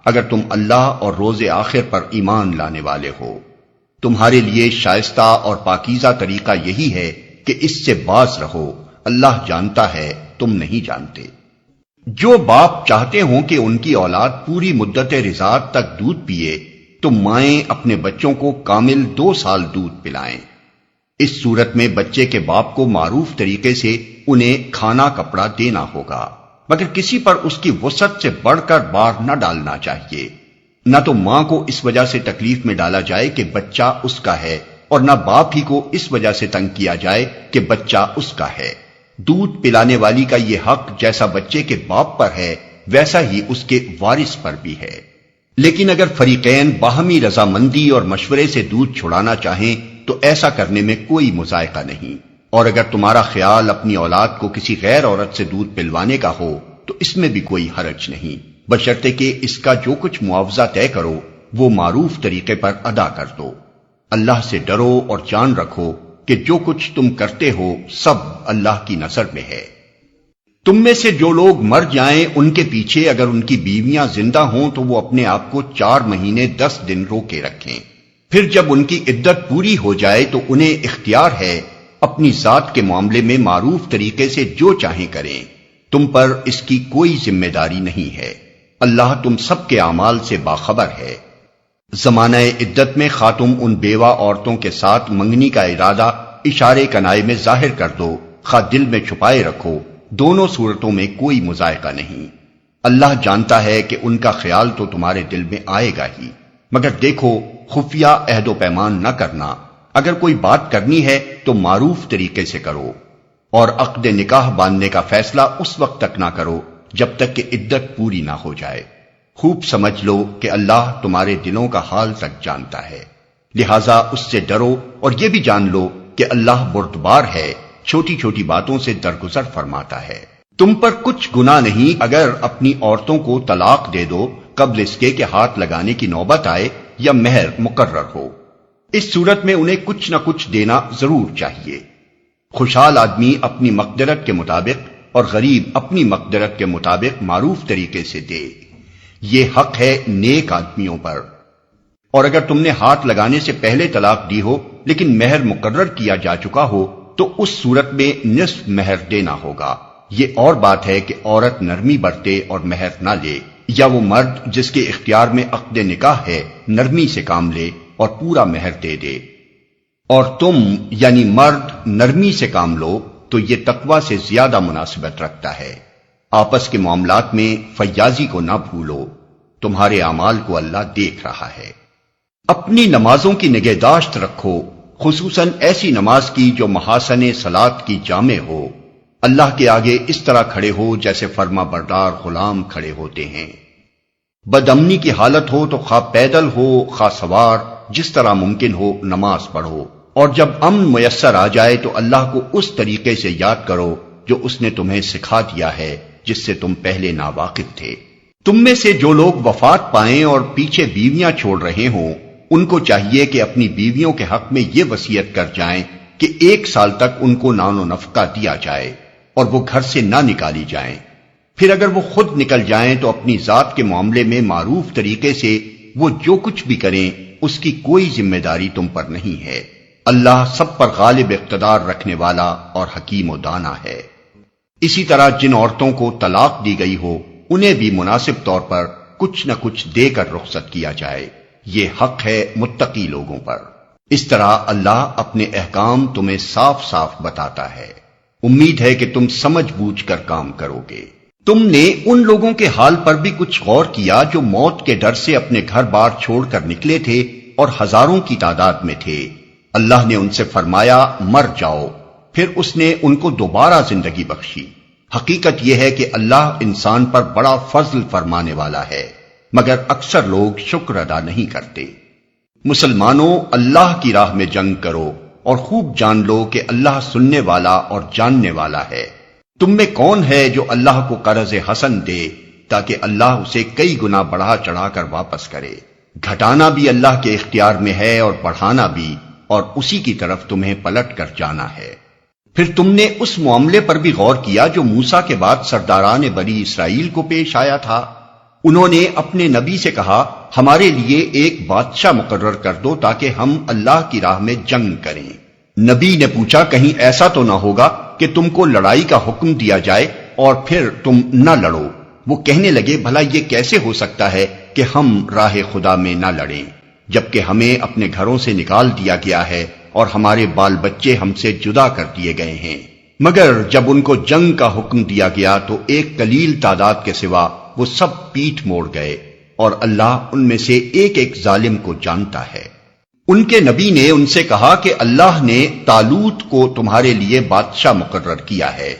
اگر تم اللہ اور روز آخر پر ایمان لانے والے ہو۔ تمہارے لیے شائستہ اور پاکیزہ طریقہ یہی ہے کہ اس سے باز رہو، اللہ جانتا ہے تم نہیں جانتے۔ جو باپ چاہتے ہوں کہ ان کی اولاد پوری مدت رضاعت تک دودھ پیے تو مائیں اپنے بچوں کو کامل 2 سال دودھ پلائیں۔ اس صورت میں بچے کے باپ کو معروف طریقے سے انہیں کھانا کپڑا دینا ہوگا، مگر کسی پر اس کی وسعت سے بڑھ کر بار نہ ڈالنا چاہیے۔ نہ تو ماں کو اس وجہ سے تکلیف میں ڈالا جائے کہ بچہ اس کا ہے، اور نہ باپ ہی کو اس وجہ سے تنگ کیا جائے کہ بچہ اس کا ہے۔ دودھ پلانے والی کا یہ حق جیسا بچے کے باپ پر ہے ویسا ہی اس کے وارث پر بھی ہے۔ لیکن اگر فریقین باہمی رضامندی اور مشورے سے دودھ چھڑانا چاہیں تو ایسا کرنے میں کوئی مضائقہ نہیں، اور اگر تمہارا خیال اپنی اولاد کو کسی غیر عورت سے دودھ پلوانے کا ہو تو اس میں بھی کوئی حرج نہیں، بشرطے کہ اس کا جو کچھ معاوضہ طے کرو وہ معروف طریقے پر ادا کر دو۔ اللہ سے ڈرو اور جان رکھو کہ جو کچھ تم کرتے ہو سب اللہ کی نظر میں ہے۔ تم میں سے جو لوگ مر جائیں ان کے پیچھے اگر ان کی بیویاں زندہ ہوں تو وہ اپنے آپ کو 4 مہینے 10 دن روکے رکھیں، پھر جب ان کی عدت پوری ہو جائے تو انہیں اختیار ہے اپنی ذات کے معاملے میں معروف طریقے سے جو چاہیں کریں، تم پر اس کی کوئی ذمہ داری نہیں ہے، اللہ تم سب کے اعمال سے باخبر ہے۔ زمانہ عدت میں خاتم ان بیوہ عورتوں کے ساتھ منگنی کا ارادہ اشارے کنائے میں ظاہر کر دو، خواہ دل میں چھپائے رکھو، دونوں صورتوں میں کوئی مضائقہ نہیں۔ اللہ جانتا ہے کہ ان کا خیال تو تمہارے دل میں آئے گا ہی، مگر دیکھو خفیہ عہد و پیمان نہ کرنا، اگر کوئی بات کرنی ہے تو معروف طریقے سے کرو، اور عقد نکاح باندھنے کا فیصلہ اس وقت تک نہ کرو جب تک کہ عدت پوری نہ ہو جائے۔ خوب سمجھ لو کہ اللہ تمہارے دلوں کا حال تک جانتا ہے، لہذا اس سے ڈرو، اور یہ بھی جان لو کہ اللہ بردبار ہے، چھوٹی چھوٹی باتوں سے درگزر فرماتا ہے۔ تم پر کچھ گناہ نہیں اگر اپنی عورتوں کو طلاق دے دو قبل اس کے کہ ہاتھ لگانے کی نوبت آئے یا مہر مقرر ہو۔ اس صورت میں انہیں کچھ نہ کچھ دینا ضرور چاہیے۔ خوشحال آدمی اپنی مقدرت کے مطابق اور غریب اپنی مقدرت کے مطابق معروف طریقے سے دے، یہ حق ہے نیک آدمیوں پر۔ اور اگر تم نے ہاتھ لگانے سے پہلے طلاق دی ہو لیکن مہر مقرر کیا جا چکا ہو تو اس صورت میں نصف مہر دینا ہوگا۔ یہ اور بات ہے کہ عورت نرمی برتے اور مہر نہ لے، یا وہ مرد جس کے اختیار میں عقد نکاح ہے نرمی سے کام لے اور پورا مہر دے دے۔ اور تم یعنی مرد نرمی سے کام لو تو یہ تقوی سے زیادہ مناسبت رکھتا ہے۔ آپس کے معاملات میں فیاضی کو نہ بھولو، تمہارے اعمال کو اللہ دیکھ رہا ہے۔ اپنی نمازوں کی نگہداشت رکھو، خصوصاً ایسی نماز کی جو محاسن صلاۃ کی جامع ہو۔ اللہ کے آگے اس طرح کھڑے ہو جیسے فرما بردار غلام کھڑے ہوتے ہیں۔ بد امنی کی حالت ہو تو خواہ پیدل ہو خواہ سوار، جس طرح ممکن ہو نماز پڑھو، اور جب امن میسر آ جائے تو اللہ کو اس طریقے سے یاد کرو جو اس نے تمہیں سکھا دیا ہے جس سے تم پہلے ناواقف تھے۔ تم میں سے جو لوگ وفات پائیں اور پیچھے بیویاں چھوڑ رہے ہوں، ان کو چاہیے کہ اپنی بیویوں کے حق میں یہ وصیت کر جائیں کہ 1 سال تک ان کو نان و نفقہ دیا جائے اور وہ گھر سے نہ نکالی جائیں۔ پھر اگر وہ خود نکل جائیں تو اپنی ذات کے معاملے میں معروف طریقے سے وہ جو کچھ بھی کریں اس کی کوئی ذمہ داری تم پر نہیں ہے۔ اللہ سب پر غالب اقتدار رکھنے والا اور حکیم و دانا ہے۔ اسی طرح جن عورتوں کو طلاق دی گئی ہو انہیں بھی مناسب طور پر کچھ نہ کچھ دے کر رخصت کیا جائے، یہ حق ہے متقی لوگوں پر۔ اس طرح اللہ اپنے احکام تمہیں صاف صاف بتاتا ہے۔ امید ہے کہ تم سمجھ بوجھ کر کام کرو گے۔ تم نے ان لوگوں کے حال پر بھی کچھ غور کیا جو موت کے ڈر سے اپنے گھر بار چھوڑ کر نکلے تھے اور ہزاروں کی تعداد میں تھے۔ اللہ نے ان سے فرمایا مر جاؤ، پھر اس نے ان کو دوبارہ زندگی بخشی۔ حقیقت یہ ہے کہ اللہ انسان پر بڑا فضل فرمانے والا ہے، مگر اکثر لوگ شکر ادا نہیں کرتے۔ مسلمانوں، اللہ کی راہ میں جنگ کرو اور خوب جان لو کہ اللہ سننے والا اور جاننے والا ہے۔ تم میں کون ہے جو اللہ کو قرض حسن دے تاکہ اللہ اسے کئی گنا بڑھا چڑھا کر واپس کرے؟ گھٹانا بھی اللہ کے اختیار میں ہے اور بڑھانا بھی، اور اسی کی طرف تمہیں پلٹ کر جانا ہے۔ پھر تم نے اس معاملے پر بھی غور کیا جو موسیٰ کے بعد سرداران بنی اسرائیل کو پیش آیا تھا۔ انہوں نے اپنے نبی سے کہا ہمارے لیے ایک بادشاہ مقرر کر دو تاکہ ہم اللہ کی راہ میں جنگ کریں۔ نبی نے پوچھا کہیں ایسا تو نہ ہوگا کہ تم کو لڑائی کا حکم دیا جائے اور پھر تم نہ لڑو؟ وہ کہنے لگے بھلا یہ کیسے ہو سکتا ہے کہ ہم راہ خدا میں نہ لڑیں جبکہ ہمیں اپنے گھروں سے نکال دیا گیا ہے اور ہمارے بال بچے ہم سے جدا کر دیے گئے ہیں؟ مگر جب ان کو جنگ کا حکم دیا گیا تو ایک قلیل تعداد کے سوا وہ سب پیٹھ موڑ گئے، اور اللہ ان میں سے ایک ایک ظالم کو جانتا ہے۔ ان کے نبی نے ان سے کہا کہ اللہ نے طالوت کو تمہارے لیے بادشاہ مقرر کیا ہے۔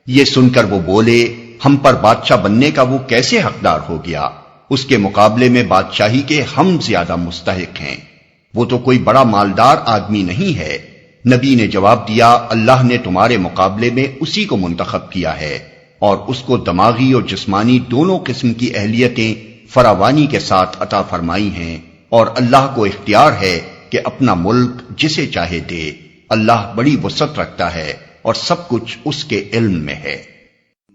یہ سن کر وہ بولے ہم پر بادشاہ بننے کا وہ کیسے حقدار ہو گیا؟ اس کے مقابلے میں بادشاہی کے ہم زیادہ مستحق ہیں، وہ تو کوئی بڑا مالدار آدمی نہیں ہے۔ نبی نے جواب دیا اللہ نے تمہارے مقابلے میں اسی کو منتخب کیا ہے، اور اس کو دماغی اور جسمانی دونوں قسم کی اہلیتیں فراوانی کے ساتھ عطا فرمائی ہیں، اور اللہ کو اختیار ہے کہ اپنا ملک جسے چاہے دے۔ اللہ بڑی وسعت رکھتا ہے اور سب کچھ اس کے علم میں ہے۔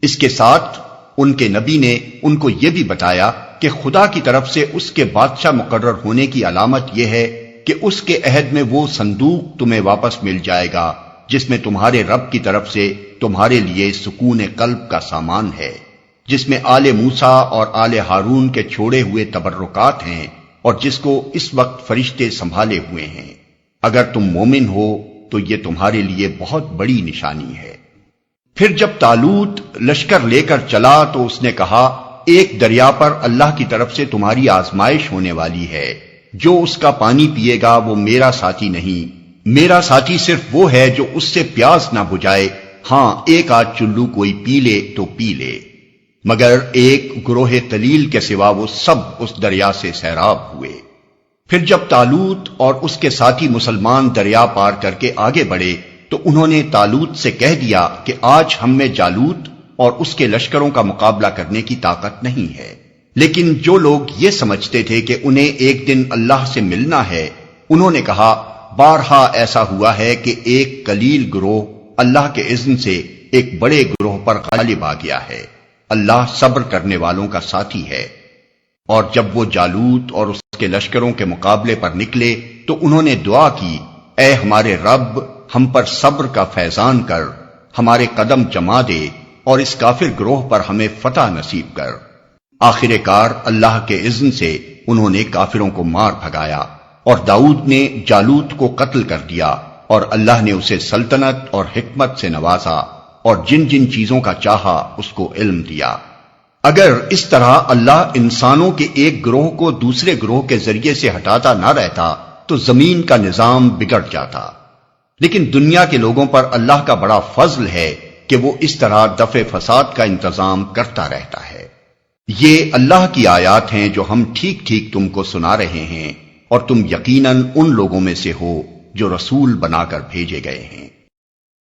اس کے ساتھ ان کے نبی نے ان کو یہ بھی بتایا کہ خدا کی طرف سے اس کے بادشاہ مقرر ہونے کی علامت یہ ہے کہ اس کے عہد میں وہ صندوق تمہیں واپس مل جائے گا جس میں تمہارے رب کی طرف سے تمہارے لیے سکون قلب کا سامان ہے، جس میں آل موسیٰ اور آل ہارون کے چھوڑے ہوئے تبرکات ہیں، اور جس کو اس وقت فرشتے سنبھالے ہوئے ہیں۔ اگر تم مومن ہو تو یہ تمہارے لیے بہت بڑی نشانی ہے۔ پھر جب طالوت لشکر لے کر چلا تو اس نے کہا ایک دریا پر اللہ کی طرف سے تمہاری آزمائش ہونے والی ہے، جو اس کا پانی پیے گا وہ میرا ساتھی نہیں، میرا ساتھی صرف وہ ہے جو اس سے پیاس نہ بجھائے، ہاں ایک آدھ چلو کوئی پی لے تو پی لے۔ مگر ایک گروہ تلیل کے سوا وہ سب اس دریا سے سیراب ہوئے۔ پھر جب طالوت اور اس کے ساتھی مسلمان دریا پار کر کے آگے بڑھے تو انہوں نے طالوت سے کہہ دیا کہ آج ہم میں جالوت اور اس کے لشکروں کا مقابلہ کرنے کی طاقت نہیں ہے۔ لیکن جو لوگ یہ سمجھتے تھے کہ انہیں ایک دن اللہ سے ملنا ہے، انہوں نے کہا بارہا ایسا ہوا ہے کہ ایک قلیل گروہ اللہ کے اذن سے ایک بڑے گروہ پر غالب آ گیا ہے۔ اللہ صبر کرنے والوں کا ساتھی ہے۔ اور جب وہ جالوت اور اس کے لشکروں کے مقابلے پر نکلے تو انہوں نے دعا کی، اے ہمارے رب، ہم پر صبر کا فیضان کر، ہمارے قدم جما دے اور اس کافر گروہ پر ہمیں فتح نصیب کر۔ آخر کار اللہ کے اذن سے انہوں نے کافروں کو مار بھگایا، اور داؤد نے جالوت کو قتل کر دیا، اور اللہ نے اسے سلطنت اور حکمت سے نوازا، اور جن جن چیزوں کا چاہا اس کو علم دیا۔ اگر اس طرح اللہ انسانوں کے ایک گروہ کو دوسرے گروہ کے ذریعے سے ہٹاتا نہ رہتا تو زمین کا نظام بگڑ جاتا، لیکن دنیا کے لوگوں پر اللہ کا بڑا فضل ہے کہ وہ اس طرح دفع فساد کا انتظام کرتا رہتا ہے۔ یہ اللہ کی آیات ہیں جو ہم ٹھیک ٹھیک تم کو سنا رہے ہیں، اور تم یقیناً ان لوگوں میں سے ہو جو رسول بنا کر بھیجے گئے ہیں۔